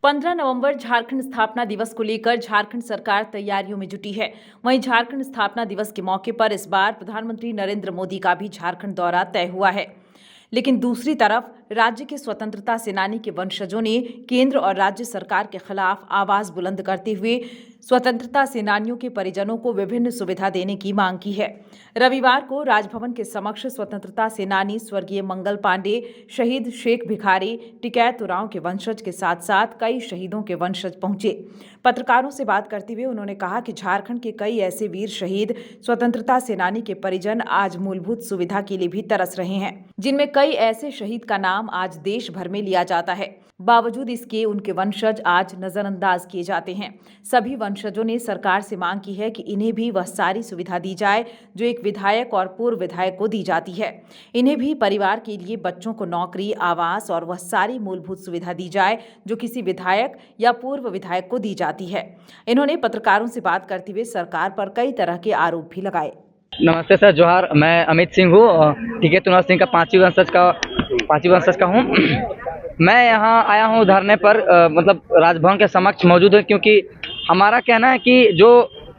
15 नवंबर झारखंड स्थापना दिवस को लेकर झारखंड सरकार तैयारियों में जुटी है। वहीं झारखंड स्थापना दिवस के मौके पर इस बार प्रधानमंत्री नरेंद्र मोदी का भी झारखंड दौरा तय हुआ है। लेकिन दूसरी तरफ राज्य के स्वतंत्रता सेनानी के वंशजों ने केंद्र और राज्य सरकार के खिलाफ आवाज बुलंद करते हुए स्वतंत्रता सेनानियों के परिजनों को विभिन्न सुविधा देने की मांग की है। रविवार को राजभवन के समक्ष स्वतंत्रता सेनानी स्वर्गीय मंगल पांडे, शहीद शेख भिखारी, टिकैत उरांव के वंशज के साथ साथ कई शहीदों के वंशज पहुंचे। पत्रकारों से बात करते हुए उन्होंने कहा कि झारखंड के कई ऐसे वीर शहीद स्वतंत्रता सेनानी के परिजन आज मूलभूत सुविधा के लिए भी तरस रहे हैं, जिनमें कई ऐसे शहीद का नाम आज देश भर में लिया जाता है। बावजूद इसके उनके वंशज आज नजरअंदाज किए जाते हैं। सभी वंशजों ने सरकार से मांग की है कि इन्हें भी वह सारी सुविधा दी जाए जो एक विधायक और पूर्व विधायक को दी जाती है। इन्हें भी परिवार के लिए बच्चों को नौकरी, आवास और वह सारी मूलभूत सुविधा दी जाए जो किसी विधायक या पूर्व विधायक को दी जाती है। इन्होंने पत्रकारों से बात करते हुए सरकार पर कई तरह के आरोप भी लगाए। नमस्ते सर, जोहार। मैं अमित सिंह हूँ, टिकैत उरांव सिंह का पांचवी वंशज का हूँ। मैं यहाँ आया हूँ धरने पर मतलब राजभवन के समक्ष मौजूद है, क्योंकि हमारा कहना है कि जो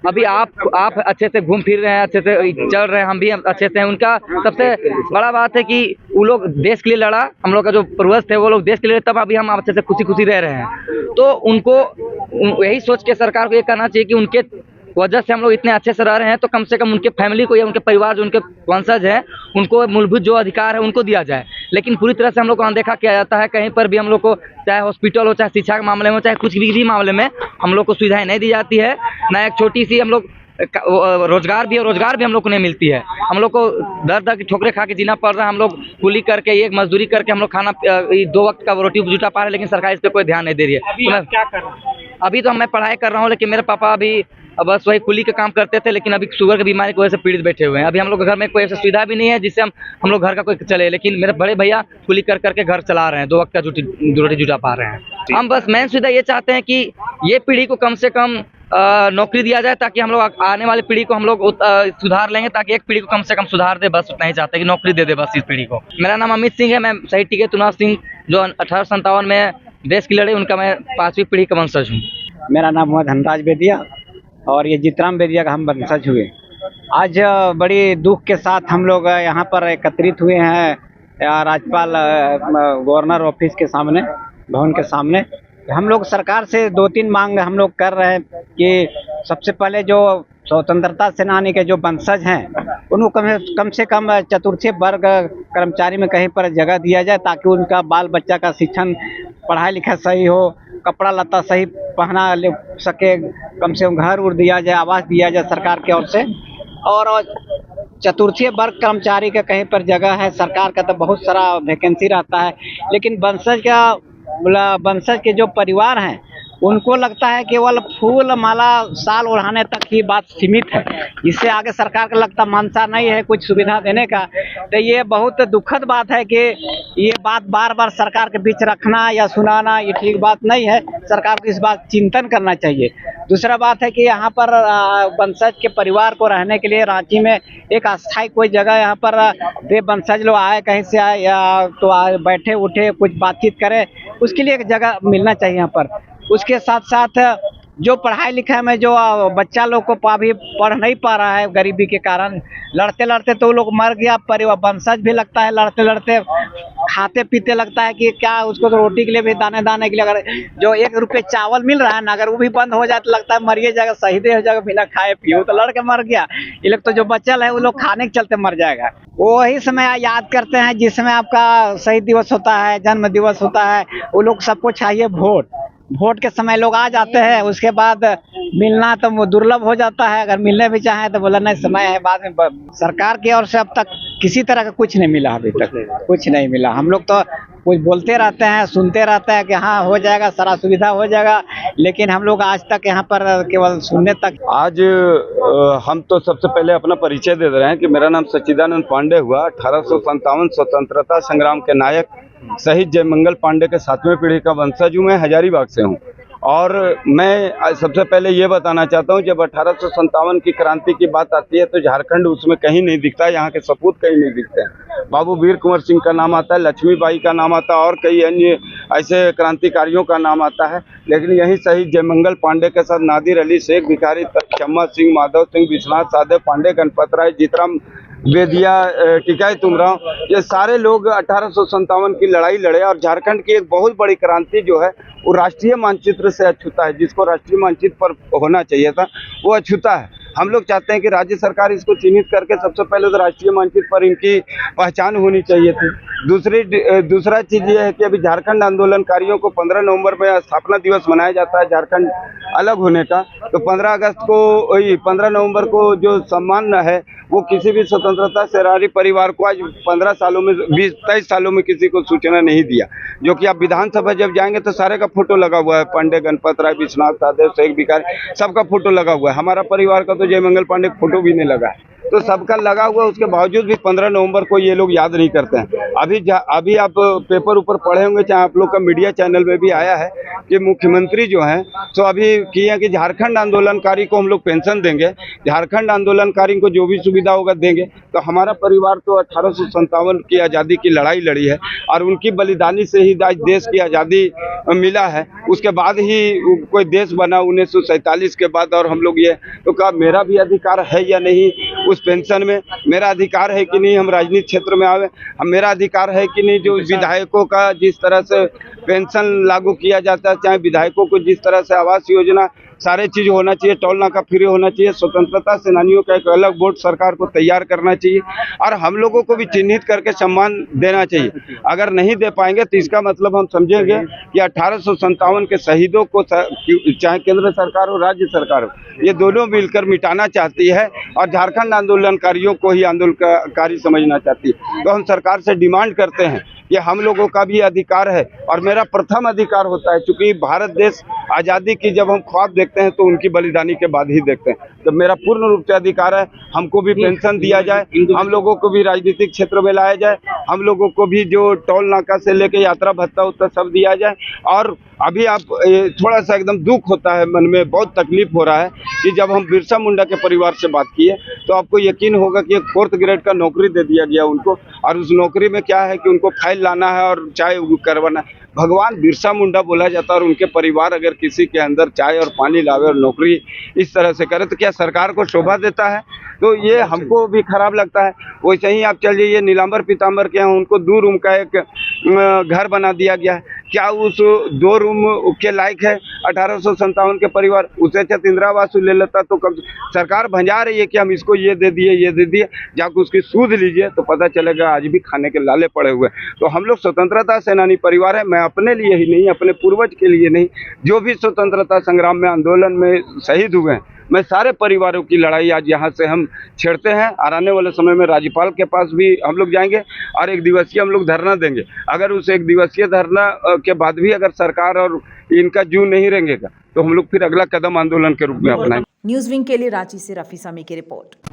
अभी आप अच्छे से घूम फिर रहे हैं, अच्छे से चल रहे हैं, हम भी अच्छे से हैं। उनका सबसे बड़ा बात है कि वो लोग देश के लिए लड़ा, हम लोग का जो पूर्वज थे वो लोग देश के लिए, तब अभी हम अच्छे से खुशी रह रहे हैं। तो उनको यही सोच के सरकार को ये करना चाहिए कि उनके वजह से हम लोग इतने अच्छे से रह रहे हैं, तो कम से कम उनके फैमिली को या उनके परिवार जो उनके वंशज हैं उनको मूलभूत जो अधिकार है उनको दिया जाए। लेकिन पूरी तरह से हम लोग को अनदेखा किया जाता है। कहीं पर भी हम लोग को, चाहे हॉस्पिटल हो, चाहे शिक्षा के मामले में, चाहे कुछ भी मामले में हम लोग को सुविधाएं नहीं दी जाती है। ना एक छोटी सी हम लोग रोजगार भी हम लोग को नहीं मिलती है। हम लोग को दर की ठोकरें खा के जीना पड़ रहा है। हम लोग कुली करके, एक मजदूरी करके हम लोग खाना 2 वक्त का रोटी जुटा पा रहे हैं, लेकिन सरकार इस पर कोई ध्यान नहीं दे रही है। अभी आप क्या कर रहे हैं? अभी तो मैं पढ़ाई कर रहा हूँ, लेकिन मेरे पापा अभी बस वही कुली का काम करते थे, लेकिन अभी शुगर की बीमारी की वजह से पीड़ित बैठे हुए हैं। अभी हम लोग के घर में कोई ऐसी सुविधा भी नहीं है जिससे हम लोग घर का कोई चले, लेकिन मेरे बड़े भैया कुली कर करके घर चला रहे हैं, 2 वक्त का रोटी जुटा पा रहे हैं। हम बस मेन सुविधा ये चाहते हैं कि ये पीढ़ी को कम से कम नौकरी दिया जाए, ताकि हम लोग आने वाली पीढ़ी को हम लोग सुधार लेंगे, ताकि एक पीढ़ी को कम से कम सुधार दे। बस उतना ही चाहते हैं कि नौकरी दे दे बस इस पीढ़ी को। मेरा नाम अमित सिंह है। मैं शहीद टिकैत उरांव सिंह जो 1857 में देश की लड़े, उनका मैं 5वीं पीढ़ी का वंशज हूँ। मेरा नाम हुआ धनराज बेदिया और ये जितराम बेदिया का हम वंशज हुए। आज बड़ी दुख के साथ हम लोग यहाँ पर एकत्रित हुए हैं राज्यपाल गवर्नर ऑफिस के सामने, भवन के सामने। हम लोग सरकार से 2-3 मांग हम लोग कर रहे हैं कि सबसे पहले जो स्वतंत्रता सेनानी के जो वंशज हैं उनको कम से कम चतुर्थ वर्ग कर्मचारी में कहीं पर जगह दिया जाए, ताकि उनका बाल बच्चा का शिक्षण, पढ़ाई लिखाई सही हो, कपड़ा लत्ता सही पहना ले सके, कम से कम घर उड़ दिया जाए, आवास दिया जाए सरकार की ओर से। और चतुर्थीय वर्ग कर्मचारी का कहीं पर जगह है, सरकार का तो बहुत सारा वैकेंसी रहता है, लेकिन वंशज के जो परिवार हैं उनको लगता है केवल फूल माला साल ओढ़ाने तक ही बात सीमित है, इससे आगे सरकार का लगता मनसा नहीं है कुछ सुविधा देने का। तो ये बहुत दुखद बात है कि ये बात बार बार सरकार के बीच रखना या सुनाना ये ठीक बात नहीं है। सरकार को इस बात चिंतन करना चाहिए। दूसरा बात है कि यहाँ पर वंशज के परिवार को रहने के लिए रांची में एक अस्थायी कोई जगह यहाँ पर वे वंशज लोग आए, कहीं से आए या तो बैठे उठे कुछ बातचीत करें, उसके लिए एक जगह मिलना चाहिए यहाँ पर। उसके साथ साथ जो पढ़ाई लिखाई में जो बच्चा लोग को अभी पढ़ नहीं पा रहा है गरीबी के कारण, लड़ते लड़ते तो लोग मर गया, परिवार वंशज भी लगता है लड़ते लड़ते खाते पीते लगता है कि क्या उसको तो रोटी के लिए भी दाने के लिए अगर जो 1 रुपये चावल मिल रहा है ना, अगर वो भी बंद हो जाए तो लगता है मरिए जाएगा, शहीदे हो जाएगा, बिना खाए पिए तो लड़ के मर गया। ये लोग तो जो बचल है वो लोग खाने के चलते मर जाएगा। वही समय याद करते हैं जिस समय आपका शहीद दिवस होता है, जन्म दिवस होता है, वो लोग सबको चाहिए वोट के समय लोग आ जाते हैं, उसके बाद मिलना तो दुर्लभ हो जाता है। अगर मिलने भी चाहें तो बोला नहीं समय है बाद में। सरकार की ओर से अब तक किसी तरह का कुछ नहीं मिला, अभी तक कुछ नहीं मिला। हम लोग तो कुछ बोलते रहते हैं, सुनते रहते हैं कि हाँ हो जाएगा, सारा सुविधा हो जाएगा, लेकिन हम लोग आज तक यहाँ पर केवल सुनने तक। आज हम तो सबसे पहले अपना परिचय दे रहे हैं कि मेरा नाम सच्चिदानंद पांडे हुआ। 1857 स्वतंत्रता संग्राम के नायक शहीद जयमंगल पांडे के 7वें पीढ़ी का वंशज हूँ। मैं हजारीबाग से हूँ। और मैं सबसे पहले ये बताना चाहता हूँ, जब 1857 की क्रांति की बात आती है तो झारखंड उसमें कहीं नहीं दिखता, यहाँ के सपूत कहीं नहीं दिखते हैं। बाबू वीर कुंवर सिंह का नाम आता है, लक्ष्मीबाई का नाम आता है और कई अन्य ऐसे क्रांतिकारियों का नाम आता है, लेकिन यही शहीद जयमंगल पांडे के साथ नादिर अली, शेख भिखारी, चम्मा सिंह, माधव सिंह, विश्वनाथ साधे पांडे, गणपत राय, जीतराम बेदिया, टिकाई तुमराव, ये सारे लोग 1857 की लड़ाई लड़े और झारखंड की एक बहुत बड़ी क्रांति जो है वो राष्ट्रीय मानचित्र से अछूता है। जिसको राष्ट्रीय मानचित्र पर होना चाहिए था वो अछूता है। हम लोग चाहते हैं कि राज्य सरकार इसको चिन्हित करके सबसे पहले तो राष्ट्रीय मानचित्र पर इनकी पहचान होनी चाहिए थी। दूसरा चीज़ ये है कि अभी झारखंड आंदोलनकारियों को 15 नवंबर में स्थापना दिवस मनाया जाता है झारखंड अलग होने का, तो 15 नवंबर को जो सम्मान है वो किसी भी स्वतंत्रता सेनानी परिवार को आज 15 सालों में 23 सालों में किसी को सूचना नहीं दिया। जो कि आप विधानसभा जब जाएंगे तो सारे का फोटो लगा हुआ है, पांडे, गणपत राय, विश्वनाथ साधे, शेख भिखारी, सबका फोटो लगा हुआ है। हमारा परिवार का तो जयमंगल पांडे का फोटो भी नहीं लगा है, तो सबका लगा हुआ, उसके बावजूद भी 15 नवंबर को ये लोग याद नहीं करते हैं। अभी आप पेपर ऊपर पढ़े होंगे, चाहे आप लोग का मीडिया चैनल में भी आया है कि मुख्यमंत्री जो हैं तो अभी किए कि झारखंड आंदोलनकारी को हम लोग पेंशन देंगे, झारखंड आंदोलनकारी को जो भी सुविधा होगा देंगे। तो हमारा परिवार तो 1857 की आज़ादी की लड़ाई लड़ी है और उनकी बलिदानी से ही आज देश की आज़ादी मिला है। उसके बाद ही कोई देश बना 1947 के बाद, और हम लोग ये तो कहा मेरा भी अधिकार है या नहीं उस पेंशन में, मेरा अधिकार है कि नहीं हम राजनीतिक क्षेत्र में आवे, मेरा अधिकार है कि नहीं जो विधायकों का जिस तरह से पेंशन लागू किया जाता है, चाहे विधायकों को जिस तरह से आवास योजना, सारे चीज़ होना चाहिए, टोल नाका फ्री होना चाहिए, स्वतंत्रता सेनानियों का एक अलग बोर्ड सरकार को तैयार करना चाहिए और हम लोगों को भी चिन्हित करके सम्मान देना चाहिए। अगर नहीं दे पाएंगे तो इसका मतलब हम समझेंगे कि 1857 के शहीदों को चाहे केंद्र सरकार हो राज्य सरकार हो, ये दोनों मिलकर मिटाना चाहती है और झारखंड आंदोलनकारियों को ही आंदोलनकारी समझना चाहती है। तो हम सरकार से डिमांड करते हैं कि हम लोगों का भी अधिकार है और मेरा प्रथम अधिकार होता है, क्योंकि भारत देश आज़ादी की जब हम ख्वाब देखते हैं तो उनकी बलिदानी के बाद ही देखते हैं। तो मेरा पूर्ण रूप से अधिकार है, हमको भी पेंशन दिया जाए, हम लोगों को भी राजनीतिक क्षेत्र में लाया जाए, हम लोगों को भी जो टोल नाका से लेके यात्रा भत्ता उत्ता सब दिया जाए। और अभी आप थोड़ा सा एकदम दुख होता है, मन में बहुत तकलीफ हो रहा है कि जब हम बिरसा मुंडा के परिवार से बात किए तो आपको यकीन होगा कि एक 4th ग्रेड का नौकरी दे दिया गया उनको, और उस नौकरी में क्या है कि उनको फाइल लाना है और चाय करवाना है। भगवान बिरसा मुंडा बोला जाता है और उनके परिवार अगर किसी के अंदर चाय और पानी लावे और नौकरी इस तरह से करे तो क्या सरकार को शोभा देता है? तो ये हमको भी खराब लगता है। वैसे ही आप चल जाइए नीलांबर पीताम्बर के यहाँ, उनको 2 रूम का एक घर बना दिया गया है। क्या उस 2 रूम के लायक है 1857 के परिवार? उससे अच्छा इंदिरा आवास ले लेता तो कब सरकार भंजा रही है कि हम इसको ये दे दिए, जाकर उसकी सूद लीजिए तो पता चलेगा आज भी खाने के लाले पड़े हुए। तो हम लोग स्वतंत्रता सेनानी परिवार है, मैं अपने लिए ही नहीं, अपने पूर्वज के लिए नहीं, जो भी स्वतंत्रता संग्राम में आंदोलन में शहीद हुए हैं, मैं सारे परिवारों की लड़ाई आज यहाँ से हम छेड़ते हैं। और आने वाले समय में राज्यपाल के पास भी हम लोग जाएंगे और 1 दिवसीय हम लोग धरना देंगे। अगर उस 1 दिवसीय धरना के बाद भी अगर सरकार और इनका जू नहीं रहेगा तो हम लोग फिर अगला कदम आंदोलन के रूप में अपनाएंगे। न्यूज़ विंग के लिए रांची से रफी सामी की रिपोर्ट।